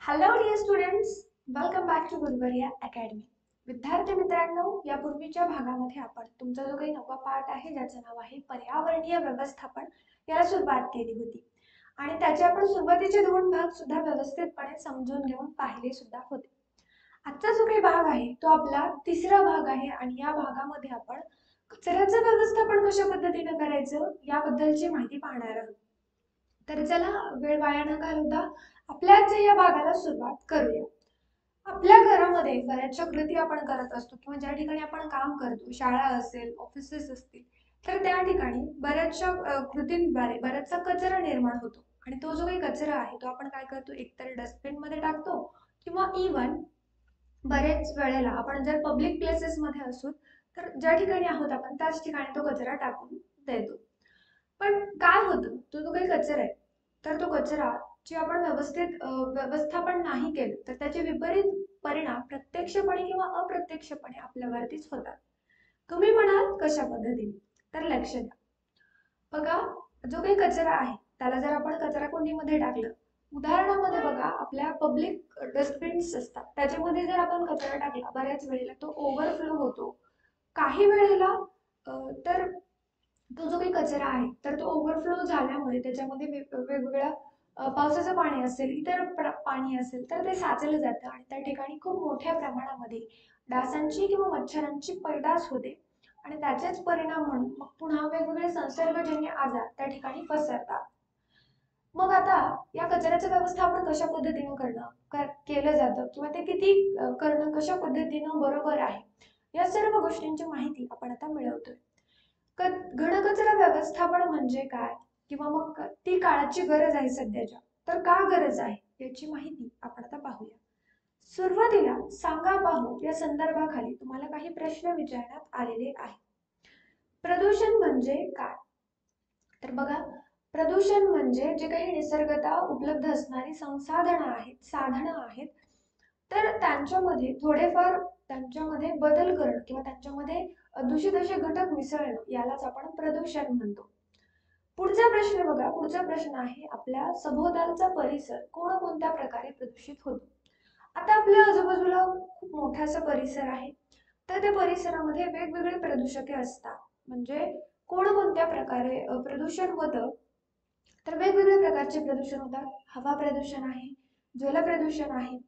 Hello dear students, welcome back to Guruvarya academy. विद्यार्थी मित्रांनो, यापूर्वीच्या भागामध्ये आपण तुमचा जो काही नवा पाठ आहे ज्याचं नाव आहे पर्यावरणीय व्यवस्थापन याला सुरुवात केली होती आणि त्याचे आपण सुरुवातीचे दोन भाग सुद्धा व्यवस्थितपणे समजून घेऊन पाहिले सुद्धा होते. आजचा जो काही भाग आहे तो आपला तिसरा भाग आहे आणि या भागामध्ये आपण कचऱ्याचं व्यवस्थापन कशा पद्धतीने करायचं याबद्दलची माहिती पाहणार आहोत. तर चला वेळ वाया न घालवता आपल्या आजच्या या भागाला सुरुवात करूया. आपल्या घरामध्ये बऱ्याचशा कृती आपण करत असतो किंवा ज्या ठिकाणी आपण काम करतो, शाळा असेल, ऑफिसेस असतील, तर त्या ठिकाणी बऱ्याचशा कृतींद्वारे बराचसा कचरा निर्माण होतो आणि तो जो काही कचरा आहे तो आपण काय करतो, एकतर डस्टबिन मध्ये टाकतो किंवा इव्हन बरेच वेळेला आपण जर पब्लिक प्लेसेस मध्ये असू तर ज्या ठिकाणी आहोत आपण त्याच ठिकाणी तो कचरा टाकून देतो. पण काय होतं, तो जो काही कचरा आहे तर तो कचरा जे आपण व्यवस्थापन नाही केलं तर त्याचे विपरीत परिणाम प्रत्यक्षपणे किंवा अप्रत्यक्षपणे आपल्यावरतीच होतात. तुम्ही म्हणाल कशा पद्धतीने? तर लक्ष द्या. बघा, जो काही कचरा आहे त्याला जर आपण कचरा कुंडीमध्ये टाकलं, उदाहरणामध्ये बघा आपल्या पब्लिक डस्टबिन्स असतात त्याच्यामध्ये जर आपण कचरा टाकला बऱ्याच वेळेला तो ओव्हरफ्लो होतो. काही वेळेला तर तो जो काही कचरा आहे तर तो ओव्हरफ्लो झाल्यामुळे त्याच्यामध्ये वेगवेगळ्या पावसाचं पाणी असेल, इतर पाणी असेल तर ते साचलं जातं आणि त्या ठिकाणी खूप मोठ्या प्रमाणामध्ये डासांची किंवा मच्छरांची पैदास होते आणि त्याचेच परिणाम म्हणून मग पुन्हा वेगवेगळे संसर्गजन्य आजार त्या ठिकाणी पसरतात. मग आता या कचऱ्याचं व्यवस्थापन कशा पद्धतीने केलं जातं किंवा ते किती करणं कशा पद्धतीनं बरोबर आहे, या सर्व गोष्टींची माहिती आपण आता मिळवतोय. घनकचरा व्यवस्थापन म्हणजे काय किंवा मग ती काळाची गरज आहे सध्याच्या, तर का गरज आहे याची माहिती आपण आता पाहूया. सुरुवातीला सांगा पाहू या संदर्भाखाली तुम्हाला काही प्रश्न विचारण्यात आलेले आहेत. प्रदूषण म्हणजे काय? तर बघा, प्रदूषण म्हणजे जे काही निसर्गतः उपलब्ध असणारी संसाधनं आहेत, साधनं आहेत, तर त्यांच्यामध्ये थोडेफार त्यांच्यामध्ये बदल करणं किंवा त्यांच्यामध्ये दूषित असे घटक मिसळणं यालाच आपण प्रदूषण म्हणतो. पुढचा प्रश्न बघा, पुढचा प्रश्न आहे आपल्या सभोवतालचा परिसर कोणकोणत्या प्रकारे प्रदूषित होतो. आता आपल्या आजूबाजूला खूप मोठासा परिसर आहे, तर त्या परिसरामध्ये वेगवेगळे प्रदूषके असतात. म्हणजे कोणकोणत्या प्रकारे प्रदूषण होतं, तर वेगवेगळ्या प्रकारचे प्रदूषण होतात. हवा प्रदूषण आहे, जल प्रदूषण आहे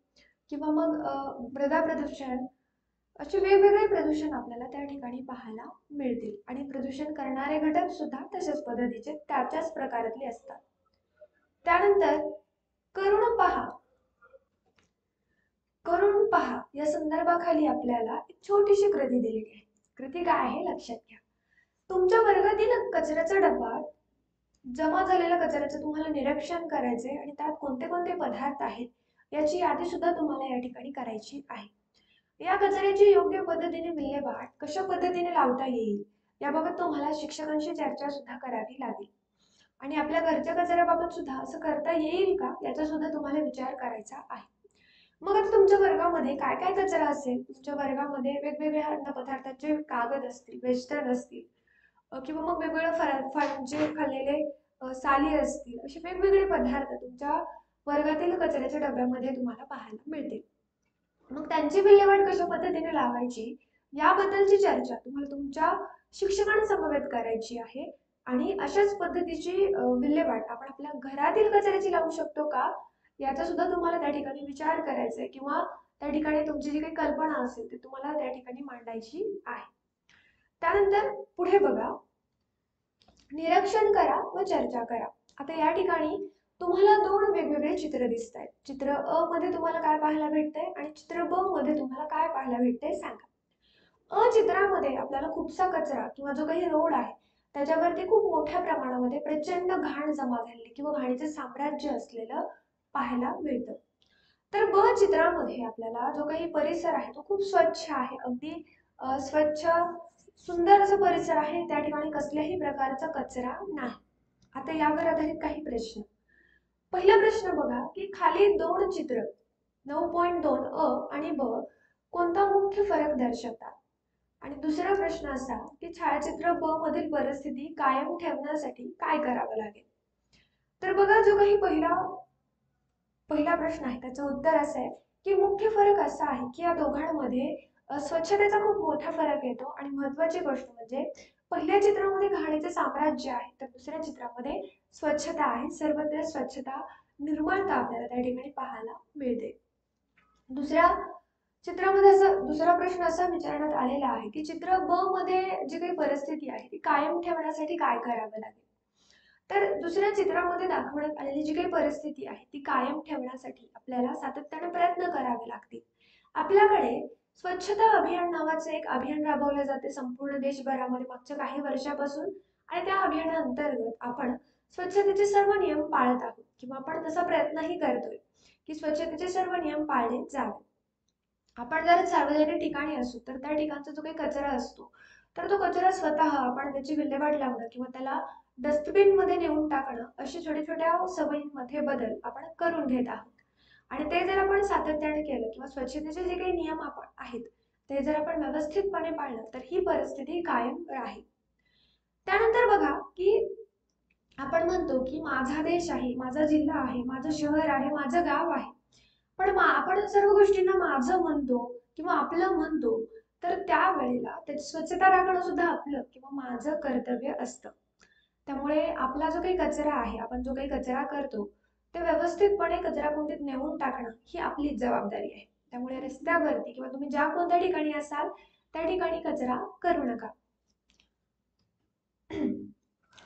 किंवा मग मृदा प्रदूषण, असे वेगवेगळे प्रदूषण आपल्याला त्या ठिकाणी पाहायला मिळतील आणि प्रदूषण करणारे घटक सुद्धा तशाच पद्धतीचे त्याच्याच प्रकारातले असतात. त्यानंतर करुण पहा, करून पहा या संदर्भाखाली आपल्याला एक छोटीशी कृती दिलेली आहे. कृती काय आहे लक्षात घ्या. तुमच्या वर्गातील कचऱ्याचा डबा, जमा झालेल्या कचऱ्याचं तुम्हाला निरीक्षण करायचे आणि त्यात कोणते कोणते पदार्थ आहेत याची यादी सुद्धा तुम्हाला या ठिकाणी करायची आहे. या कचऱ्याची योग्य पद्धतीने विल्हेवाट कशा पद्धतीने लावता येईल याबाबत तुम्हाला शिक्षकांशी चर्चा सुद्धा करावी लागेल आणि आपल्या घरच्या कचऱ्याबाबत सुद्धा असं करता येईल का याचा सुद्धा तुम्हाला विचार करायचा आहे. मग आता तुमच्या वर्गामध्ये काय काय कचरा असेल, तुमच्या वर्गामध्ये वेगवेगळ्या अन्न पदार्थाचे कागद असतील, वेस्टर्न असतील किंवा मग वेगवेगळ्या फळांचे खाल्लेले साली असतील, असे वेगवेगळे पदार्थ तुमच्या वर्गातील कचऱ्याच्या डब्यामध्ये तुम्हाला पाहायला मिळतील. मग त्यांची विल्हेवाट कशा पद्धतीने लावायची याबद्दलची चर्चा तुम्हाला तुमच्या शिक्षकांसमवेत करायची आहे आणि अशाच पद्धतीची विल्हेवाट आपण आपल्या घरातील कचऱ्याची लावू शकतो का याचा सुद्धा तुम्हाला त्या ठिकाणी विचार करायचा आहे किंवा त्या ठिकाणी तुमची जी काही कल्पना असेल ती तुम्हाला त्या ठिकाणी मांडायची आहे. त्यानंतर पुढे बघा, निरीक्षण करा व चर्चा करा. आता या ठिकाणी तुम्हाला दोन वेगवेगळे चित्र दिसत आहेत. चित्र अ मध्ये तुम्हाला काय पाहायला भेटतंय आणि चित्र ब मध्ये तुम्हाला काय पाहायला भेटतंय सांगा. अ चित्रामध्ये आपल्याला खूपसा कचरा किंवा जो काही रोड आहे त्याच्यावरती खूप मोठ्या प्रमाणामध्ये प्रचंड घाण जमा झालेली किंवा घाणीचे साम्राज्य असलेलं पाहायला मिळतं. तर ब चित्रामध्ये आपल्याला जो काही परिसर आहे तो खूप स्वच्छ आहे, अगदी स्वच्छ सुंदर असा परिसर आहे, त्या ठिकाणी कसल्याही प्रकारचा कचरा नाही. आता यावर आधारित काही प्रश्न. पहिला प्रश्न बघा की खाली दोन चित्र 9.2 अ आणि ब कोणता मुख्य फरक दर्शवतात. आणि दुसरा प्रश्न असा की छायाचित्र ब मधील परिस्थिती कायम ठेवण्यासाठी काय करावं लागेल. तर बघा, जो काही पहिला दुसरा प्रश्न आहे त्याचं उत्तर असं आहे की मुख्य फरक असा आहे की या दोघांमध्ये स्वच्छतेचा खूप मोठा फरक येतो आणि महत्त्वाची गोष्ट म्हणजे पहिल्या चित्रामध्ये घाणीचे साम्राज्य आहे तर दुसऱ्या चित्रामध्ये स्वच्छता आहे सर्वत्र स्वच्छता निर्मळता आपल्याला त्या ठिकाणी पाहायला मिळते. दुसऱ्या चित्रामध्ये असं दुसरा प्रश्न असा विचारण्यात आलेला आहे की चित्र ब मध्ये जी काही परिस्थिती आहे ती कायम ठेवण्यासाठी काय करावं लागेल. तर दुसऱ्या चित्रामध्ये दाखवण्यात आलेली जी काही परिस्थिती आहे ती कायम ठेवण्यासाठी आपल्याला सातत्याने प्रयत्न करावे लागतील. आपल्याकडे स्वच्छता अभियान नावाचे एक अभियान राबवले जाते संपूर्ण देशभरामध्ये मागच्या काही वर्षापासून आणि त्या अभियानाअंतर्गत आपण स्वच्छतेचे सर्व नियम पाळत आहोत किंवा आपण तसा प्रयत्नही करतोय की स्वच्छतेचे सर्व नियम पाळले जावे. आपण जर सार्वजनिक ठिकाणी असू तर त्या ठिकाणचा जो काही कचरा असतो तर तो कचरा स्वतः आपण त्याची विल्हेवाट लावणं किंवा त्याला डस्टबिन मध्ये नेऊन टाकणं अशी छोट्या छोट्या सवयींमध्ये बदल आपण करून घेत आहोत. आणि ते जर आपण सातत्याने केलं किंवा स्वच्छतेचे जे काही नियम आपण आहेत ते जर आपण व्यवस्थितपणे पाळलं तर ही परिस्थिती कायम राहील. त्यानंतर बघा की आपण म्हणतो की माझा देश आहे माझा जिल्हा आहे माझं शहर आहे माझं गाव आहे पण आपण सर्व गोष्टींना माझं म्हणतो किंवा आपलं म्हणतो तर त्यावेळेला त्याची स्वच्छता राखणं सुद्धा आपलं किंवा माझं कर्तव्य असतं. त्यामुळे आपला जो काही कचरा आहे आपण जो काही कचरा करतो ते व्यवस्थितपणे कचराकुंडीत नेऊन टाकणं ही आपली जबाबदारी आहे. त्यामुळे रस्त्यावरती किंवा तुम्ही ज्या कोणत्या ठिकाणी असाल त्या ठिकाणी कचरा करू नका.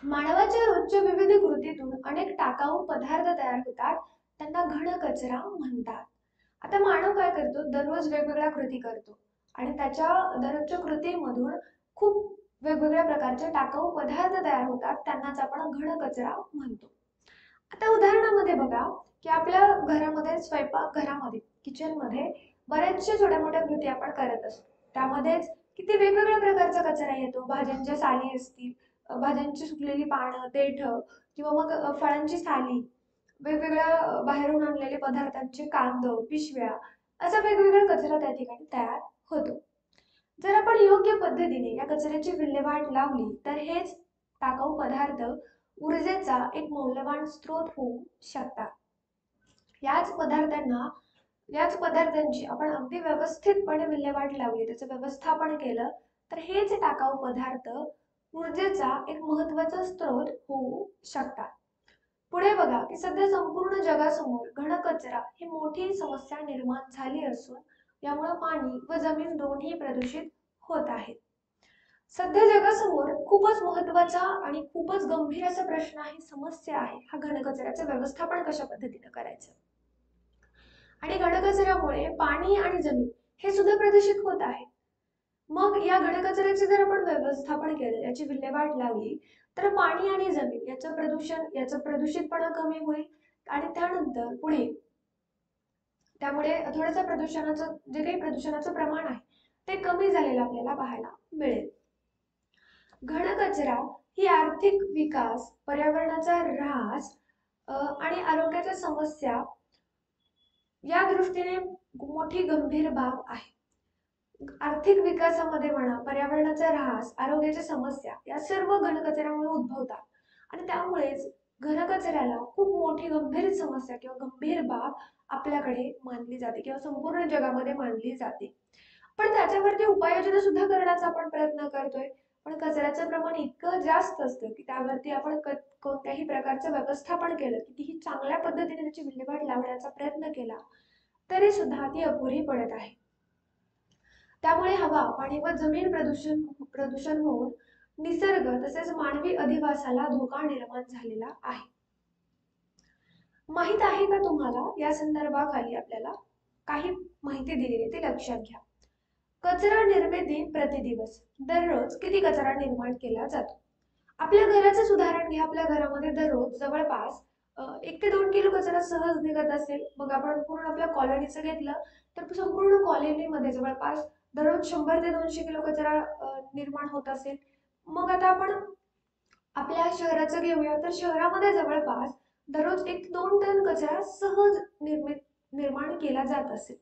मानवाच्या रोजच्या विविध कृतीतून अनेक टाकाऊ पदार्थ तयार होतात त्यांना घन कचरा म्हणतात. आता मानव काय करतो दररोज वेगवेगळ्या कृती करतो आणि त्याच्या दररोजच्या कृतीमधून खूप वेगवेगळ्या प्रकारचे टाकाऊ पदार्थ तयार होतात त्यांनाच आपण घन कचरा म्हणतो. आता उदाहरणामध्ये बघा की आपल्या घरामध्ये स्वयंपाक घरामध्ये किचन मध्ये बऱ्याचशा छोट्या मोठ्या कृती आपण करत असतो त्यामध्येच किती वेगवेगळ्या प्रकारचा कचरा येतो भाज्यांच्या साली असतील भाज्यांची सुकलेली पानं देठ किंवा मग फळांची साली वेगवेगळ्या बाहेरून आणलेले पदार्थांचे कांद पिशव्या असा वेगवेगळा कचरा त्या ठिकाणी तयार होतो. जर आपण योग्य पद्धतीने या कचऱ्याची विल्हेवाट लावली तर हेच टाकाऊ पदार्थ ऊर्जेचा एक मौल्यवान स्रोत होऊ शकतात. याच पदार्थांना याच पदार्थांची आपण अगदी व्यवस्थितपणे विल्हेवाट लावली त्याचं व्यवस्थापन केलं तर हेच टाकाऊ पदार्थ ऊर्जेचा एक महत्त्वाचा स्रोत होऊ शकतात. पुढे बघा की सध्या संपूर्ण जगासमोर घनकचरा ही मोठी समस्या निर्माण झाली असून यामुळे पाणी व जमीन दोन्ही प्रदूषित होत आहेत. सध्या जगासमोर खूपच महत्त्वाचा आणि खूपच गंभीर असा प्रश्न आहे समस्या आहे हा घनकचऱ्याचं व्यवस्थापन कशा पद्धतीने करायचं. आणि घनकचऱ्यामुळे पाणी आणि जमीन हे सुद्धा प्रदूषित होत आहे. मग या घनकचऱ्याचे जर आपण व्यवस्थापन केलं याची विल्हेवाट लावली तर पाणी आणि जमीन याचं प्रदूषितपणा कमी होईल आणि त्यानंतर पुढे त्यामुळे थोडंसं प्रदूषणाचं जे काही प्रदूषणाचं प्रमाण आहे ते कमी झालेलं आपल्याला पाहायला मिळेल. घनकचरा ही आर्थिक विकास पर्यावरणाचा ऱ्हास आणि आरोग्याच्या समस्या या दृष्टीने मोठी गंभीर बाब आहे. आर्थिक विकासामध्ये म्हणा पर्यावरणाचा ऱ्हास आरोग्याच्या समस्या या सर्व घनकचऱ्यामुळे उद्भवतात आणि त्यामुळेच घनकचऱ्याला खूप मोठी गंभीर समस्या किंवा गंभीर बाब आपल्याकडे मानली जाते किंवा संपूर्ण जगामध्ये मानली जाते. पण त्याच्यावरती उपाययोजना सुद्धा करण्याचा आपण प्रयत्न करतोय पण कचऱ्याचं प्रमाण इतकं जास्त असतं की त्यावरती आपण कोणत्याही प्रकारचं व्यवस्थापन केलं कितीही चांगल्या पद्धतीने त्याची विल्हेवाट लावण्याचा प्रयत्न केला तरी सुद्धा ती अपुरी पडत आहे. त्यामुळे हवा पाणी व जमीन प्रदूषण होऊन निसर्ग तसेच मानवी अधिवासाला धोका निर्माण झालेला आहे. माहित आहे का तुम्हाला या संदर्भाखाली आपल्याला काही माहिती दिलेली ती लक्षात घ्या. कचरा निर्मिती प्रतिदिवस दररोज किती कचरा निर्माण केला जातो. आपल्या घराचंच उदाहरण घ्या. आपल्या घरामध्ये दररोज जवळपास 1 ते 2 किलो कचरा सहज निघत असेल. मग आपण पूर्ण आपल्या कॉलनीचं घेतलं तर संपूर्ण कॉलनीमध्ये जवळपास दररोज 100 ते 200 किलो कचरा निर्माण होत असेल. मग आता आपण आपल्या शहराचं घेऊया तर शहरामध्ये जवळपास दररोज 1 ते 2 टन कचरा सहज निर्माण केला जात असेल.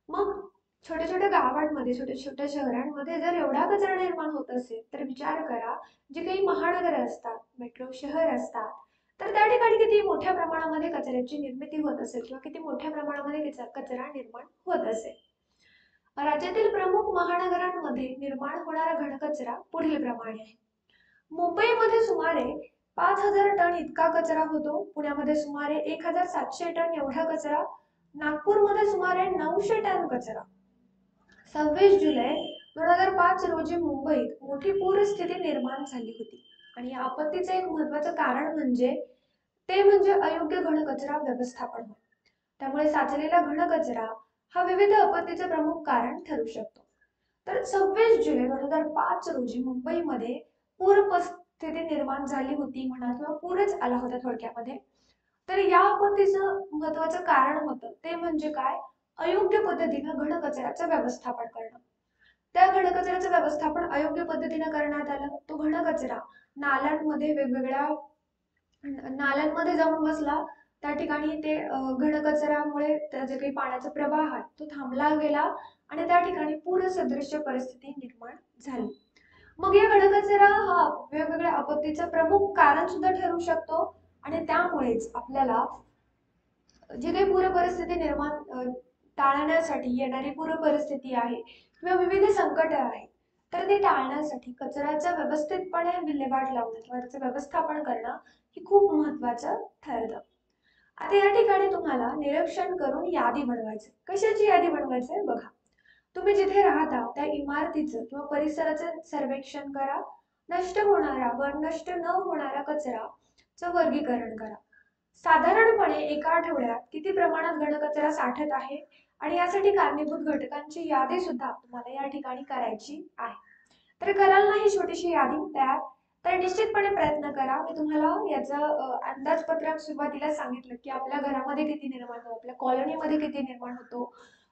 मग छोट्या छोट्या गावांमध्ये छोट्या छोट्या शहरांमध्ये जर एवढा कचरा निर्माण होत असेल तर विचार करा जी काही महानगर असतात मेट्रो शहर असतात तर त्या ठिकाणी किती मोठ्या प्रमाणामध्ये कचऱ्याची निर्मिती होत असेल किंवा किती मोठ्या प्रमाणामध्ये कचरा निर्माण होत असेल. राज्यातील प्रमुख महानगरांमध्ये निर्माण होणारा घनकचरा पुढील प्रमाणे आहे. मुंबईमध्ये सुमारे 5,000 टन इतका कचरा होतो. पुण्यामध्ये सुमारे 1,700 टन एवढा कचरा. नागपूरमध्ये सुमारे 900 टन कचरा. 26 जुलै 2005 रोजी मुंबईत मोठी पूरस्थिती निर्माण झाली होती आणि या आपत्तीचे एक महत्त्वाचं कारण म्हणजे अयोग्य घनकचरा व्यवस्थापन होय. त्यामुळे साचलेला घनकचरा हा विविध आपत्तीचे प्रमुख कारण ठरू शकतो. तर 26 जुलै 2005 रोजी मुंबईमध्ये पूर परिस्थिती निर्माण झाली होती म्हणा किंवा पूरच आला होता थोडक्यामध्ये. तर या आपत्तीचं महत्त्वाचं कारण होतं ते म्हणजे काय, अयोग्य पद्धतीनं घनकचऱ्याचं व्यवस्थापन करणं. त्या घनकचऱ्याचं व्यवस्थापन अयोग्य पद्धतीनं करण्यात आलं. तो घनकचरा नाल्यांमध्ये वेगवेगळ्या नाल्यांमध्ये जाऊन बसला. त्या ठिकाणी ते घनकचऱ्यामुळे जे काही पाण्याचा प्रवाह आहे तो थांबला गेला आणि त्या ठिकाणी पूरसदृश्य परिस्थिती निर्माण झाली. मग या घनकचरा हा वेगवेगळ्या आपत्तीचं प्रमुख कारण सुद्धा ठरू शकतो आणि त्यामुळेच आपल्याला जे काही पूर परिस्थिती निर्माण टाळण्यासाठी येणारी पूर परिस्थिती आहे किंवा विविध संकट आहे तर ते टाळण्यासाठी कचऱ्याचा व्यवस्थितपणे विल्हेवाट लावणं किंवा त्याचं व्यवस्थापन करणं हे खूप महत्त्वाचं ठरतं. आता या ठिकाणी तुम्हाला निरीक्षण करून यादी बनवायची. कशाची यादी बनवायची बघा. तुम्ही जिथे राहता त्या इमारतीचं किंवा परिसराचं सर्वेक्षण करा. नष्ट होणारा व नष्ट न होणारा कचराचं वर्गीकरण करा. साधारणपणे एका आठवड्यात किती प्रमाणात घनकचरा साठत आहे आणि यासाठी कारणीभूत घटकांची यादी सुद्धा तुम्हाला या ठिकाणी करायची आहे. तर कराल ना ही छोटीशी यादी तयार, तर निश्चितपणे प्रयत्न करा. मी तुम्हाला याचं अंदाजपत्रक सुरुवातीला सांगितलं की आपल्या घरामध्ये किती निर्माण होतो, आपल्या कॉलनीमध्ये किती निर्माण होतो.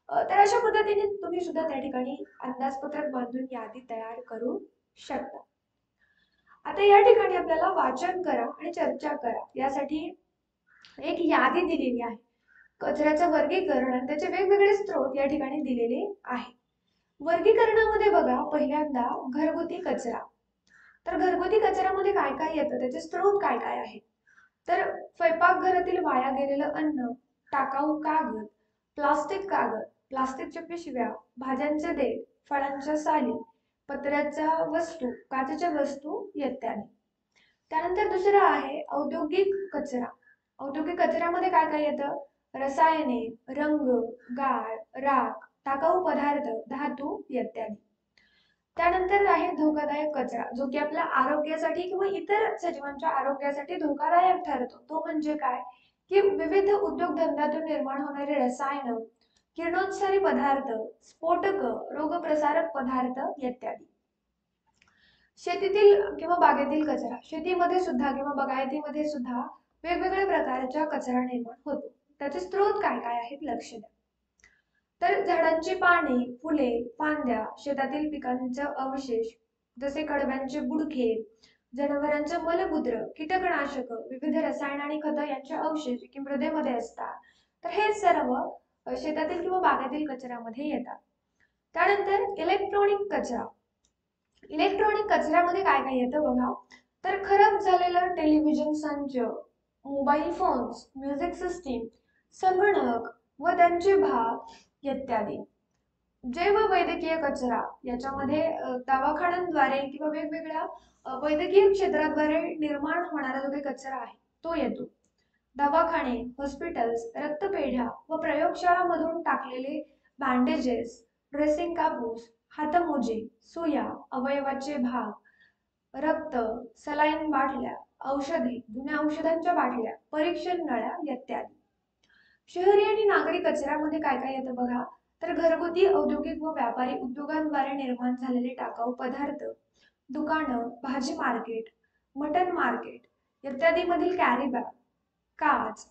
तर अशा पद्धतीने तुम्ही सुद्धा त्या ठिकाणी अंदाजपत्रक बांधून यादी तयार करू शकता. आता या ठिकाणी आपल्याला वाचन करा आणि चर्चा करा यासाठी एक यादी दिलेली आहे. कचऱ्याचं वर्गीकरण आणि त्याचे वेगवेगळे स्रोत या ठिकाणी दिलेले आहे. वर्गीकरणामध्ये बघा पहिल्यांदा घरगुती कचरा. तर घरगुती कचऱ्यामध्ये काय काय येतं, त्याचे स्रोत काय काय आहेत. तर स्वयंपाकघरातील वाया गेलेलं अन्न, टाकाऊ कागद, प्लास्टिकच्या पिशव्या, भाज्यांचे देठ, फळांच्या साली, पत्र्याच्या वस्तू, काचेच्या वस्तू इत्यादी. त्यानंतर दुसरं आहे औद्योगिक कचरा. औद्योगिक कचऱ्यामध्ये काय काय येतं, रसायने, रंग, गाळ, राख, टाकाऊ पदार्थ, धातू इत्यादी. त्यानंतर आहे धोकादायक कचरा, जो की आपल्या आरोग्यासाठी किंवा इतर सजीवांच्या आरोग्यासाठी धोकादायक ठरतो. तो म्हणजे काय की विविध उद्योगधंद्यातून निर्माण होणारे रसायन, किरणोत्सारी पदार्थ, स्फोटक, रोगप्रसारक पदार्थ इत्यादी. शेतीतील किंवा बागेतील कचरा. शेतीमध्ये सुद्धा किंवा बागायतीमध्ये सुद्धा वेगवेगळ्या प्रकारचा कचरा निर्माण होतो. त्याचे स्रोत काय काय आहेत लक्ष द्या. तर झाडांची पाने, फुले, फांद्या, शेतातील पिकांचे अवशेष जसे कडब्यांचे बुडके, जनावरांचे मलमूत्र, कीटकनाशक, विविध रसायन आणि खत यांचे अवशेष की मृदेमध्ये असतात. तर हे सर्व शेतातील किंवा बागेतील कचऱ्यामध्ये येतात. त्यानंतर इलेक्ट्रॉनिक कचरा. इलेक्ट्रॉनिक कचऱ्यामध्ये काय काय येतं बघा. तर खराब झालेलं टेलिव्हिजन संच, मोबाईल फोन्स, म्युझिक सिस्टीम, संगणक व त्यांचे भाग इत्यादी. जैव वैद्यकीय कचरा, याच्यामध्ये दवाखान्यांद्वारे किंवा वेगवेगळ्या वैद्यकीय क्षेत्राद्वारे निर्माण होणारा जो काही कचरा आहे तो येतो. दवाखाने, हॉस्पिटल्स, रक्तपेढ्या व प्रयोगशाळांमधून टाकलेले बँडेजेस, ड्रेसिंग कापूस, हातमोजे, सुया, अवयवाचे भाग, रक्त, सलाईन बाटल्या, औषधे, जुन्या औषधांच्या बाटल्या, परीक्षण नळ्या इत्यादी. शहरी आणि नागरी कचऱ्यामध्ये काय काय येतं बघा. तर घरगुती, औद्योगिक व व्यापारी उद्योगांद्वारे निर्माण झालेले टाकाऊ पदार्थ, दुकानं, भाजी मार्केट, मटन मार्केट इत्यादी मधील कॅरी बॅग, काच,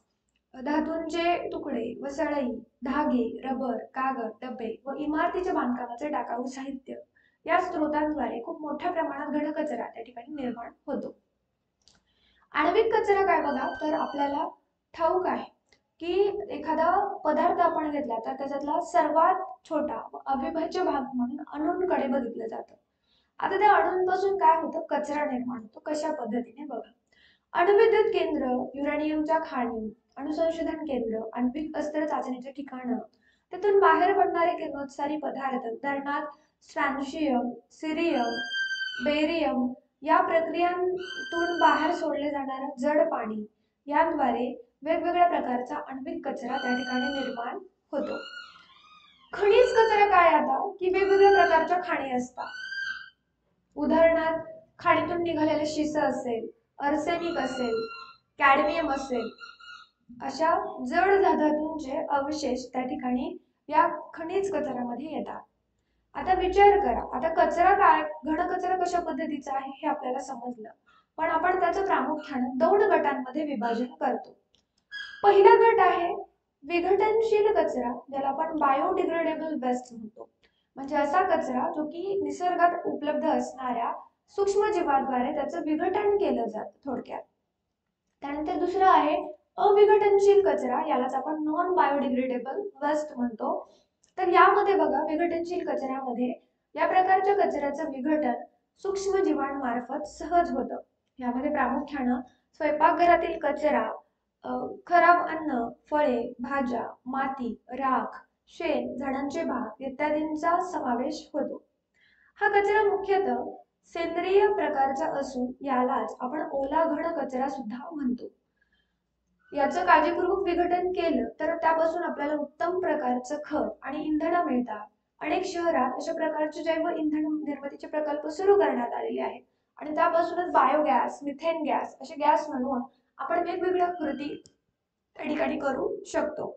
धातूंचे तुकडे व सळई, धागे, रबर, कागद, डबे व इमारतीच्या बांधकामाचे टाकाऊ साहित्य या स्रोतांद्वारे खूप मोठ्या प्रमाणात घनकचरा त्या ठिकाणी निर्माण होतो. आण्विक कचरा काय बघा. तर आपल्याला ठाऊक आहे की एखादा पदार्थ आपण घेतला तर त्याच्यातला सर्वात छोटा व अविभाज्य भाग म्हणून अणूंकडे बघितलं जातं. आता त्या अणूंपासून काय होतं, कचरा निर्माण होतो. कशा पद्धतीने बघा. अणुविद्युत केंद्र, युरेनियमच्या खाणी, अणुसंशोधन केंद्र, आण्विक अस्त्र चाचणीचे ठिकाणं, त्यातून बाहेर पडणारे किरणोत्सारी पदार्थ, उदाहरणार्थ स्ट्रॅन्शियम, सिरियम, बेरियम या प्रक्रियांतून बाहेर सोडले जाणारे जड पाणी, याद्वारे वेगवेगळ्या प्रकारचा आण्विक कचरा त्या ठिकाणी निर्माण होतो. खनिज कचरा काय आता की वेगवेगळ्या प्रकारच्या खाणी असतात. उदाहरणार्थ खाणीतून निघालेले शिस असेल, अर्सेनिक असेल, कॅडमियम असेल, अशा जड धातूंचे अवशेष त्या ठिकाणी या खनिज कचऱ्यामध्ये येतात. आता विचार करा, आता कचरा काय, घन कचरा कशा पद्धतीचा आहे हे आपल्याला समजलं, पण आपण त्याचं प्रामुख्याने 2 गटांमध्ये विभाजन करतो. पहिला गट आहे विघटनशील कचरा, ज्याला आपण बायोडिग्रेडेबल वेस्ट म्हणतो. म्हणजे असा कचरा जो की निसर्गात उपलब्ध असणाऱ्या सूक्ष्मजीवाद्वारे त्याचं विघटन केलं जातं थोडक्यात. त्यानंतर दुसरं आहे अविघटनशील कचरा, यालाच आपण नॉन बायोडिग्रेडेबल वेस्ट म्हणतो. तर यामध्ये बघा, विघटनशील कचऱ्यामध्ये या प्रकारच्या कचऱ्याचं विघटन सूक्ष्मजीवांमार्फत सहज होतं. यामध्ये प्रामुख्याने स्वयंपाकघरातील कचरा, खराब अन्न, फळे, भाज्या, माती, राख, शेण, झाडांचे भाग इत्यादींचा समावेश होतो. हा कचरा मुख्यतः सेंद्रिय प्रकारचा असून यालाच आपण ओला घन कचरा सुद्धा म्हणतो. याचं काळजीपूर्वक विघटन केलं तर त्यापासून आपल्याला उत्तम प्रकारचं खत आणि इंधन मिळतात. अनेक शहरात अशा प्रकारचे जैव इंधन निर्मितीचे प्रकल्प सुरू करण्यात आलेले आहेत आणि त्यापासूनच बायोगॅस, मिथेन गॅस असे गॅस म्हणून आपण वेगवेगळ्या कृती त्या ठिकाणी करू शकतो.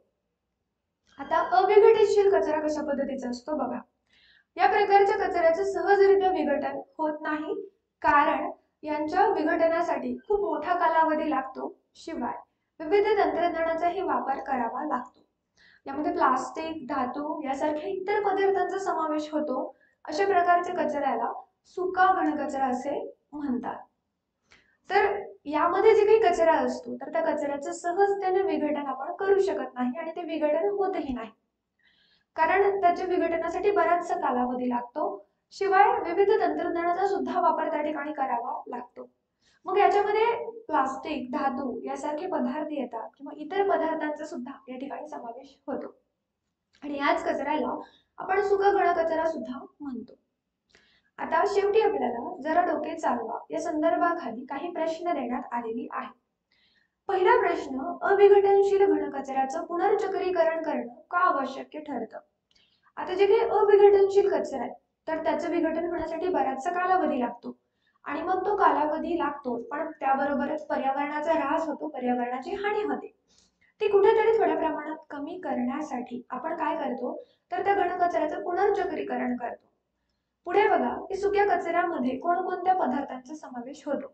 आता अविघटनशील कचरा कशा पद्धतीचा असतो बघा. या प्रकारच्या कचऱ्याचे सहजरित्या विघटन होत नाही, कारण यांच्या विघटनासाठी खूप मोठा कालावधी लागतो. शिवाय विविध तंत्रज्ञानाचाही वापर करावा लागतो. यामध्ये प्लास्टिक, धातू यासारख्या इतर पदार्थांचा समावेश होतो. अशा प्रकारच्या कचऱ्याला सुका घनकचरा असे म्हणतात. तर यामध्ये जे काही कचरा असतो तर त्या कचऱ्याचं सहजतेने विघटन आपण करू शकत नाही आणि ते विघटन होतही नाही, कारण त्याच्या विघटनासाठी बराचसा कालावधी लागतो. शिवाय विविध तंत्रज्ञानाचा सुद्धा वापर त्या ठिकाणी करावा लागतो. मग याच्यामध्ये प्लास्टिक, धातू यासारखे पदार्थ येतात किंवा इतर पदार्थांचा सुद्धा या ठिकाणी समावेश होतो आणि याच कचऱ्याला आपण सुका घनकचरा सुद्धा म्हणतो. आता शेवटी आपल्याला जरा डोके चालवा या संदर्भाखाली काही प्रश्न देण्यात आलेली आहे. पहिला प्रश्न, अविघटनशील घनकचऱ्याचं पुनर्चक्रीकरण करणं का आवश्यक ठरतं? आता जे काही अविघटनशील कचरा आहे तर त्याचं विघटन होण्यासाठी बराचसा कालावधी लागतो आणि मग तो कालावधी लागतो, पण त्याबरोबरच पर्यावरणाचा ऱ्हास होतो, पर्यावरणाची हानी होते. ती कुठेतरी थोड्या प्रमाणात कमी करण्यासाठी आपण काय करतो तर त्या घनकचऱ्याचं पुनर्चक्रीकरण करतो. पुढे बघा की सुक्या कचऱ्यामध्ये कोणकोणत्या पदार्थांचा समावेश होतो.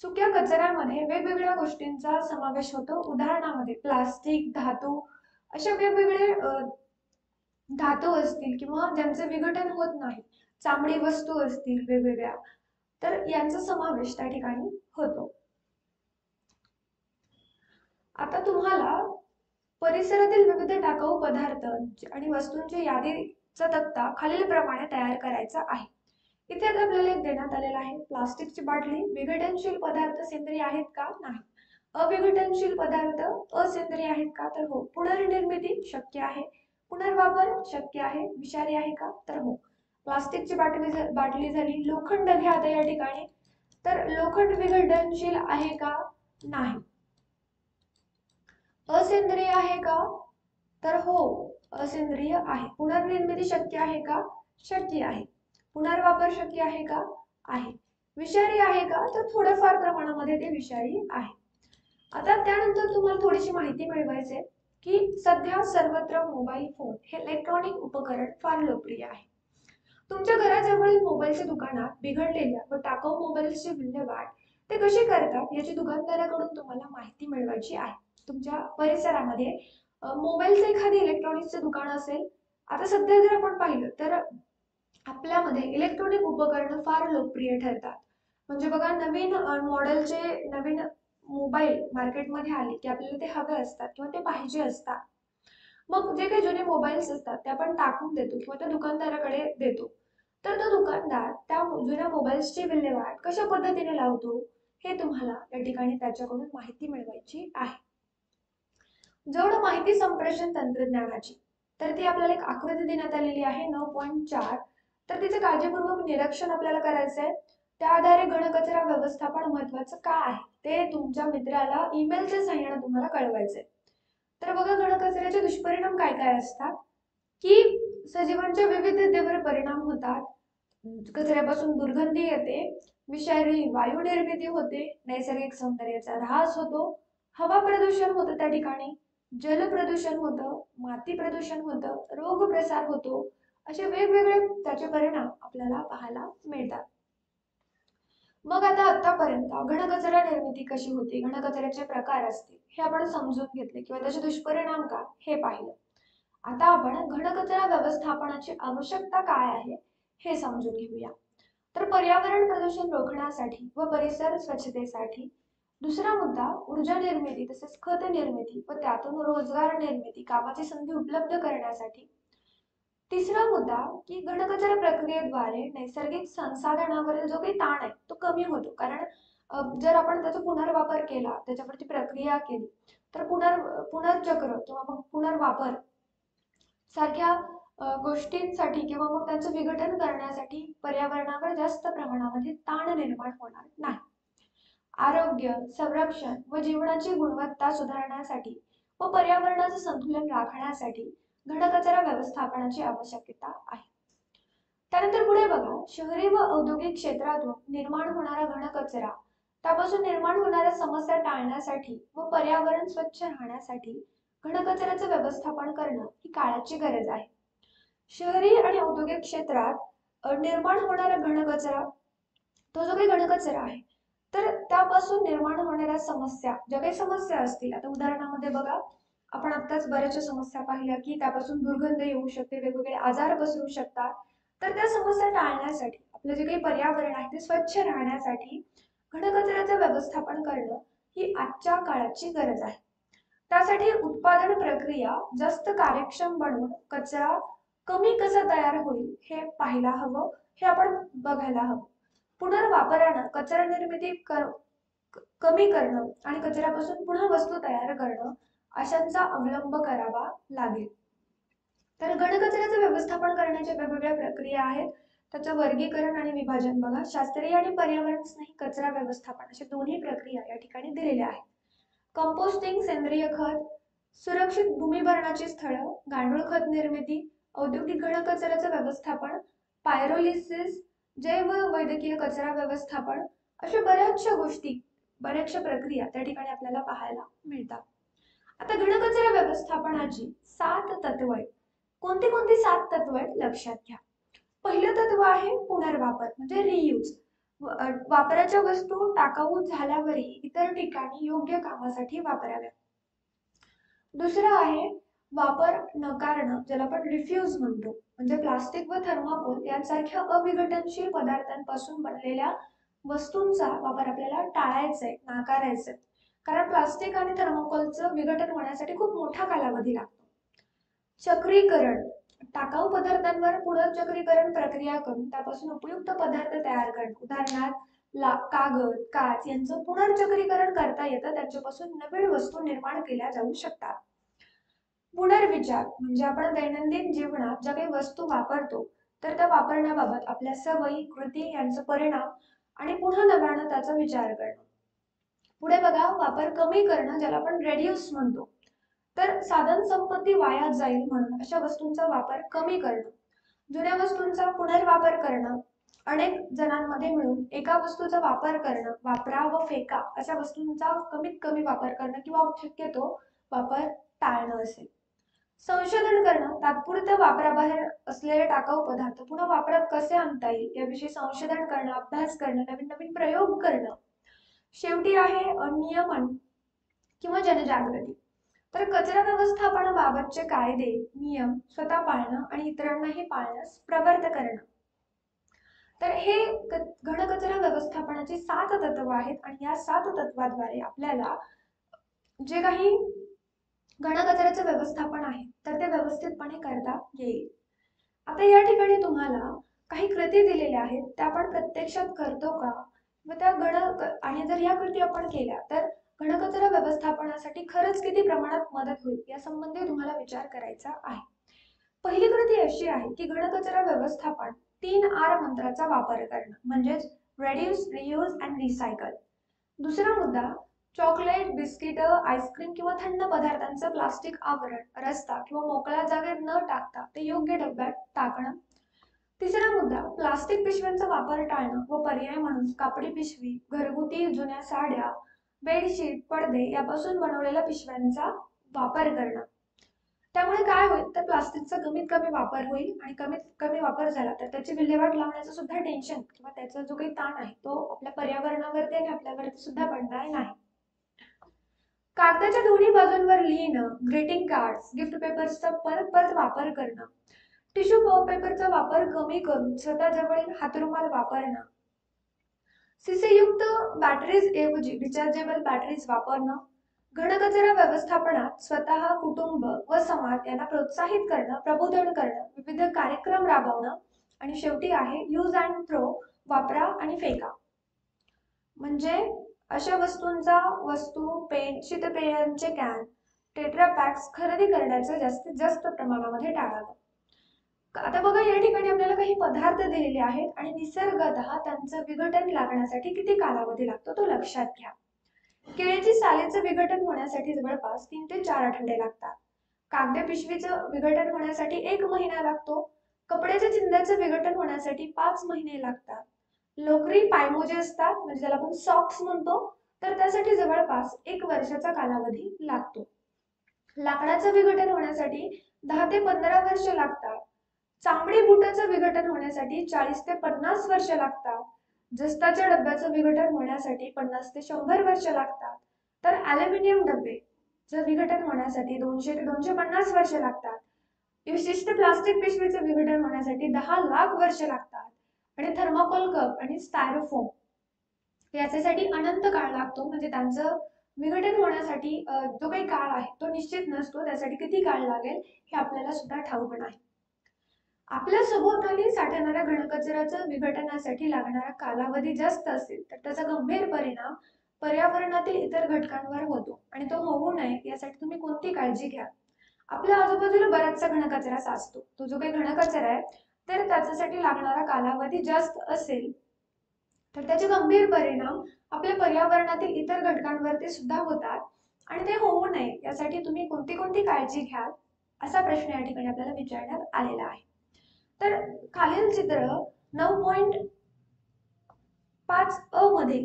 सुक्या कचऱ्यामध्ये वेगवेगळ्या गोष्टींचा समावेश होतो. उदाहरणामध्ये प्लास्टिक, धातू अशा वेगवेगळे धातू असतील किंवा ज्यांचे विघटन होत नाही, चामडी वस्तू असतील वेगवेगळ्या, तर यांचा समावेश त्या ठिकाणी होतो. आता तुम्हाला परिसरातील विविध टाकाऊ पदार्थ आणि वस्तूंची यादीचा तक्ता खालील प्रमाणे तयार करायचा आहे. इथे आता आपल्याला एक देण्यात आलेला आहे, प्लास्टिकची बाटली, विघटनशील पदार्थ सेंद्रिय आहेत का? नाही. अविघटनशील पदार्थ असेंद्रिय आहेत का? तर हो. पुनर्निर्मिती शक्य आहे, पुनर्वापर शक्य आहे, विषारी आहे का? तर हो. प्लास्टिकची बाटली झाली. लोखंड घ्या आता या ठिकाणी, तर लोखंड विघटनशील आहे का? नाही. असेंद्रिय आहे का? तर हो, असेंद्रिय आहे. पुनर्निर्मिती शक्य आहे का? शक्य आहे. पुनर्वापर शक्य आहे का? आहे. विषारी आहे का? तर थोड्याफार प्रमाणामध्ये ते विषारी आहे. आता त्यानंतर तुम्हाला थोडीशी माहिती मिळवायची की सध्या सर्वत्र मोबाईल फोन हे इलेक्ट्रॉनिक उपकरण फार लोकप्रिय आहे. तुमच्या घराजवळील मोबाईलच्या दुकानात बिघडलेल्या व टाकाऊ मोबाईल्सची विल्हेवाट ते कशी करतात याची दुकानदाराकडून तुम्हाला माहिती मिळवायची आहे. तुमच्या परिसरामध्ये मोबाईलचं एखादी इलेक्ट्रॉनिक्सचं दुकान असेल. आता सध्या जर आपण पाहिलं तर आपल्यामध्ये इलेक्ट्रॉनिक उपकरणं फार लोकप्रिय ठरतात. म्हणजे बघा, नवीन मॉडेलचे नवीन मोबाईल मार्केटमध्ये आले की आपल्याला ते हवे असतात किंवा ते पाहिजे असतात. मग जे काही जुने मोबाईल्स असतात ते आपण टाकून देतो किंवा त्या दुकानदाराकडे देतो. तर तो दुकानदार त्या जुन्या मोबाईल्सची विल्हेवाट कशा पद्धतीने लावतो हे तुम्हाला या ठिकाणी त्याच्याकडून माहिती मिळवायची आहे. जेवढं माहिती संप्रेषण तंत्रज्ञानाची, तर ती आपल्याला एक आकृती देण्यात आलेली आहे 9.4. तर तिचे काळजीपूर्वक निरीक्षण आपल्याला करायचं आहे. त्या आधारे घनकचरा व्यवस्थापन महत्वाचं का आहे ते तुमच्या मित्राला ईमेलच्या सहाय्याने तुम्हाला कळवायचंय. तर बघा, घनकचऱ्याचे दुष्परिणाम काय काय असतात की सजीवांच्या विविधतेवर परिणाम होतात, कचऱ्यापासून दुर्गंधी येते, विषारी वायू निर्मिती होते, नैसर्गिक सौंदर्याचा ऱ्हास होतो, हवा प्रदूषण होतं त्या ठिकाणी, जल प्रदूषण होतं, माती प्रदूषण होतं, रोग प्रसार होतो. असे वेगवेगळे त्याचे परिणाम आपल्याला पाहायला मिळतात. मग आता आतापर्यंत घनकचरा निर्मिती कशी होते, घनकचऱ्याचे प्रकार असते हे आपण समजून घेतले किंवा त्याचे दुष्परिणाम काय हे पाहिलं. आता आपण घनकचरा व्यवस्थापनाची आवश्यकता काय आहे हे समजून घेऊया. तर पर्यावरण प्रदूषण रोखण्यासाठी व परिसर स्वच्छतेसाठी, दुसरा मुद्दा ऊर्जा निर्मिती तसेच खत निर्मिती व त्यातून रोजगार निर्मिती, कामाची संधी उपलब्ध करण्यासाठी, तिसरा मुद्दा की घनकचरा प्रक्रियेद्वारे नैसर्गिक संसाधनावरील जो काही ताण आहे तो कमी होतो, कारण जर आपण त्याचा पुनर्वापर केला, त्याच्यावरती प्रक्रिया केली, तर पुनर्चक्र किंवा मग पुनर्वापर सारख्या गोष्टींसाठी किंवा मग त्यांचं विघटन करण्यासाठी पर्यावरणावर जास्त प्रमाणामध्ये ताण निर्माण होणार नाही. आरोग्य संरक्षण व जीवनाची गुणवत्ता सुधारण्यासाठी व पर्यावरणाचं संतुलन राखण्यासाठी घनकचरा व्यवस्थापनाची आवश्यकता आहे. त्यानंतर पुढे बघा, शहरी व औद्योगिक क्षेत्रातून निर्माण होणारा घनकचरा, त्यापासून निर्माण होणाऱ्या समस्या टाळण्यासाठी व पर्यावरण स्वच्छ राहण्यासाठी घनकचऱ्याचं व्यवस्थापन करणं ही काळाची गरज आहे. शहरी आणि औद्योगिक क्षेत्रात निर्माण होणारा घनकचरा, तो जो काही घनकचरा आहे, तर त्यापासून निर्माण होणाऱ्या समस्या, ज्या काही समस्या असतील, आता उदाहरणामध्ये बघा, आपण आत्ताच बऱ्याचशा समस्या पाहिल्या की त्यापासून दुर्गंध येऊ शकते, वेगवेगळे आजार पसरू शकतात. तर त्या समस्या टाळण्यासाठी, आपलं जे काही पर्यावरण आहे ते स्वच्छ राहण्यासाठी घनकचऱ्याचं व्यवस्थापन करणं ही आजच्या काळाची गरज आहे. त्यासाठी उत्पादन प्रक्रिया जास्त कार्यक्षम बनवून कचरा कमी कसा तयार होईल हे पाहायला हवं, हे आपण बघायला हवं. पुनर्वापरानं कचरा निर्मिती कमी करणं आणि कचऱ्यापासून पुन्हा वस्तू तयार करणं अशांचा अवलंब करावा लागेल. तर घनकचऱ्याचं व्यवस्थापन करण्याच्या वेगवेगळ्या प्रक्रिया आहेत. त्याचं वर्गीकरण आणि विभाजन बघा, शास्त्रीय आणि पर्यावरण स्नेही कचरा व्यवस्थापन अशा दोन्ही प्रक्रिया या ठिकाणी दिलेल्या आहेत. कंपोस्टिंग सेंद्रिय खत, सुरक्षित भूमिभरणाची स्थळं, गांडूळ खत निर्मिती, औद्योगिक घनकचऱ्याचं व्यवस्थापन, पायरोलिसिस, जैव वैद्यकीय कचरा व्यवस्थापन, अशा बऱ्याचशा गोष्टी, बऱ्याचशा प्रक्रिया त्या ठिकाणी आपल्याला पाहायला मिळतात. आता घनकचरा व्यवस्थापनाची 7 तत्व आहेत. कोणती कोणती 7 तत्व आहेत लक्षात घ्या. पहिलं तत्व आहे पुनर्वापर म्हणजे रियूज. वापराच्या वस्तू टाकाऊ झाल्यावरही इतर ठिकाणी योग्य कामासाठी वापराव्या. दुसरं आहे वापर नकारणं, ज्याला आपण रिफ्यूज म्हणतो, म्हणजे प्लास्टिक व थर्माकोल यांसारख्या अविघटनशील पदार्थांपासून बनलेल्या वस्तूंचा वापर आपल्याला टाळायचा आहे, नाकारायचा आहे. कारण प्लास्टिक आणि थर्माकोलचं विघटन होण्यासाठी खूप मोठा कालावधी लागतो. चक्रीकरण, टाकाऊ पदार्थांवर पुनर्चक्रीकरण प्रक्रिया करून त्यापासून उपयुक्त पदार्थ तयार करणं, उदाहरणार्थ कागद, काच यांचं पुनर्चक्रीकरण करता येतं, त्यांच्यापासून नवीन वस्तू निर्माण केल्या जाऊ शकतात. पुनर्विचार म्हणजे आपण दैनंदिन जीवनात ज्या काही वस्तू वापरतो, तर त्या वापरण्याबाबत आपल्या सवयी, कृती यांचा परिणाम आणि पुन्हा नव्यानं त्याचा विचार करणं. पुढे बघा, वापर कमी करणं, ज्याला आपण रेड्यूस म्हणतो. तर साधन संपत्ती वाया जाईल म्हणून अशा वस्तूंचा वापर कमी करणं, जुन्या वस्तूंचा पुनर्वापर करणं, अनेक जणांमध्ये मिळून एका वस्तूचा वापर करणं, वापरा व फेका अशा वस्तूंचा कमीत कमी वापर करणं किंवा शक्यतो वापर टाळणं असेल. संशोधन करणं, तात्पुरत्या वापराबाहेर असलेले टाकाऊ पदार्थ पुन्हा वापरात कसे आणता येईल याविषयी संशोधन करणं, अभ्यास करणं, नवीन नवीन प्रयोग करणं. शेवटी आहे नियमन किंवा जनजागृती. तर कचरा व्यवस्थापनाबाबतचे कायदे, नियम स्वतः पाळणं आणि इतरांनाही पाळण्यास प्रवृत्त करणं. तर हे घनकचरा व्यवस्थापनाची 7 तत्व आहेत आणि या 7 तत्वाद्वारे आपल्याला जे काही घनकचऱ्याचं व्यवस्थापन आहे तर ते व्यवस्थितपणे करता येईल. आता या ठिकाणी तुम्हाला काही कृती दिलेल्या आहेत, त्या आपण प्रत्यक्षात करतो का व त्या आणि जर या कृती आपण केल्या तर घनकचरा व्यवस्थापनासाठी खरंच किती प्रमाणात मदत होईल या संबंधी तुम्हाला विचार करायचा आहे. पहिली कृती अशी आहे की घनकचरा व्यवस्थापन 3R मंत्राचा वापर करणं, म्हणजेच रेड्यूस, रियूज अँड रिसायकल. दुसरा मुद्दा, चॉकलेट, बिस्किट, आईस्क्रीम किंवा थंड पदार्थांचं प्लास्टिक आवरण रस्ता किंवा मोकळ्या जागेत न टाकता ते योग्य डब्यात टाकणं. तिसरा मुद्दा, प्लास्टिक पिशव्यांचा वापर टाळणं व पर्याय म्हणून कापडी पिशवी, घरगुती जुन्या साड्या, बेडशीट, पडदे यापासून बनवलेल्या पिशव्यांचा वापर करणं. त्यामुळे काय होईल तर प्लास्टिकचा कमीत कमी वापर होईल आणि कमीत कमी वापर झाला तर त्याची विल्हेवाट लावण्याचं सुद्धा टेन्शन किंवा त्याचा जो काही ताण आहे तो आपल्या पर्यावरणावरती आणि आपल्यावरती सुद्धा पडणार नाही. कागदाच्या दोन्ही बाजूंवर लिहिणं, ग्रीटिंग कार्ड्स, गिफ्ट पेपर्सचा परत परत वापर करणं, टिश्यू पेपरचा वापर कमी करून स्वतःजवळील हातरुमाल वापरणं, सीसीयुक्त बॅटरीज ऐवजी रिचार्जेबल बॅटरीज वापरणं, घनकचरा व्यवस्थापनात स्वतः, कुटुंब व समाज यांना प्रोत्साहित करणं, प्रबोधन करणं, विविध कार्यक्रम राबवणं आणि शेवटी आहे यूज अँड थ्रो, वापरा आणि फेका. म्हणजे अशा पेन, शीतपेयांचे कॅन, टेट्रा पॅक्स खरेदी करण्याचं जास्तीत जास्त प्रमाणामध्ये टाळावं. आता बघा या ठिकाणी आपल्याला काही पदार्थ दिलेले आहेत आणि निसर्गतः त्यांचं विघटन लागण्यासाठी किती कालावधी लागतो तो लक्षात घ्या. केळीची सालीचं विघटन होण्यासाठी जवळपास 3 ते 4 आठवडे लागतात. कागद पिशवीचं विघटन होण्यासाठी 1 महिना लागतो. कपड्याच्या चिंध्याचं विघटन होण्यासाठी 5 महिने लागतात. लोकरी पायमोजे असतात म्हणजे ज्याला आपण सॉक्स म्हणतो तर त्यासाठी जवळपास 1 वर्षाचा कालावधी लागतो. लाकडाचं विघटन होण्यासाठी 10 ते 15 वर्ष लागतात. चामडी बुटाचं विघटन होण्यासाठी 40 ते 50 वर्ष लागतात. जस्ताच्या डब्याचं विघटन होण्यासाठी 50 ते 100 वर्ष लागतात. तर ॲल्युमिनियम डबे चं विघटन होण्यासाठी 200 ते 250 वर्ष लागतात. विशिष्ट प्लास्टिक पिशवीचं विघटन होण्यासाठी 10 लाख वर्ष लागतात. आणि थर्माकोल कप आणि स्टायरोफोम याच्यासाठी अनंत काळ लागतो. म्हणजे त्यांचं विघटन होण्यासाठी जो काही काळ आहे तो निश्चित नसतो. त्यासाठी किती काळ लागेल हे आपल्याला सुद्धा ठाऊक नाही. आपल्या सभोवताली साठवणाऱ्या घनकचऱ्याचं विघटनासाठी लागणारा कालावधी जास्त असेल तर त्याचा गंभीर परिणाम पर्यावरणातील इतर घटकांवर होतो आणि तो होऊ नये यासाठी तुम्ही कोणती काळजी घ्या. आपल्या आजूबाजूला बराचसा घनकचरा साचतो. तो जो काही घनकचरा आहे तर त्याच्यासाठी लागणारा कालावधी जास्त असेल तर त्याचे गंभीर परिणाम आपल्या पर्यावरणातील इतर घटकांवरती सुद्धा होतात आणि ते होऊ नये यासाठी तुम्ही कोणती कोणती काळजी घ्याल असा प्रश्न या ठिकाणी आपल्याला विचारण्यात आलेला आहे. तर खालील चित्र 9.5 अ मध्ये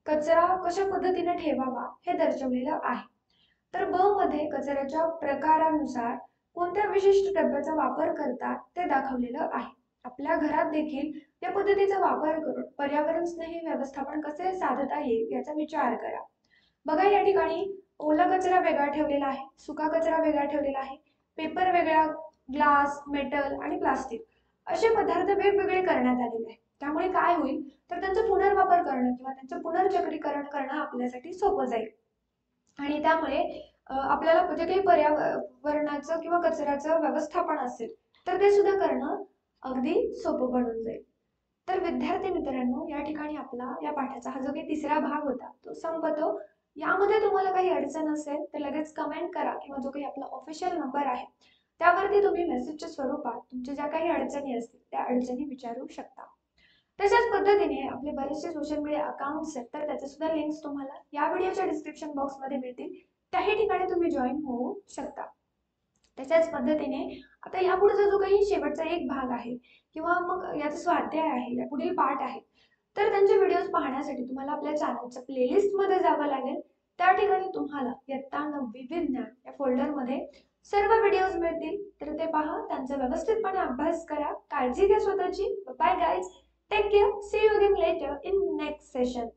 कचरा कशा पद्धतीने ठेवावा हे दर्शवलेलं आहे. तर ब मध्ये कचऱ्याच्या प्रकारानुसार कोणत्या विशिष्ट डब्याचा वापर करतात ते दाखवलेलं आहे. आपल्या घरात देखील या पद्धतीचा वापर करून पर्यावरण स्नेही व्यवस्थापन कसे साधता येईल याचा विचार करा. बघा या ठिकाणी ओला कचरा वेगळा ठेवलेला आहे, सुका कचरा वेगळा ठेवलेला आहे, पेपर वेगळा, ग्लास, मेटल आणि प्लास्टिक असे पदार्थ वेगवेगळे करण्यात आलेले आहेत. त्यामुळे काय होईल तर त्यांचा पुनर्वापर करणं किंवा त्यांचं पुनर्चक्रीकरण करणं आपल्यासाठी सोपं जाईल आणि त्यामुळे आपल्याला जे काही पर्यावरणाचं किंवा कचऱ्याचं व्यवस्थापन असेल तर ते सुद्धा करणं अगदी सोपं बनून जाईल. तर विद्यार्थी मित्रांनो या ठिकाणी आपला या पाठाचा हा जो काही तिसरा भाग होता तो संपतो. यामध्ये तुम्हाला काही अडचण असेल तर लगेच कमेंट करा किंवा जो काही आपला ऑफिशियल नंबर आहे त्यावरती तुम्ही मेसेजच्या स्वरूपात तुमच्या ज्या काही अडचणी असतील त्या अडचणी विचारू शकता. तशाच पद्धतीने आपले बरेचसे सोशल मीडिया अकाउंट्स आहेत तर त्याचे सुद्धा लिंक्स तुम्हाला या व्हिडिओच्या डिस्क्रिप्शन बॉक्समध्ये मिळतील. त्याही ठिकाणी तुम्ही जॉईन होऊ शकता. तशाच पद्धतीने आता यापुढचा जो काही शेवटचा एक भाग आहे किंवा मग याचा स्वाध्याय आहे, या पुढील पाठ आहे तर त्यांचे व्हिडिओज पाहण्यासाठी तुम्हाला आपल्या चॅनलच्या प्लेलिस्टमध्ये जावं लागेल. त्या ठिकाणी तुम्हाला इयत्ता 9वी विज्ञान या फोल्डरमध्ये सर्व व्हिडिओज मिळतील. तर ते पहा, त्यांचा व्यवस्थितपणे अभ्यास करा. काळजी घ्या स्वतःची. Bye guys, take care. See you again later in next session.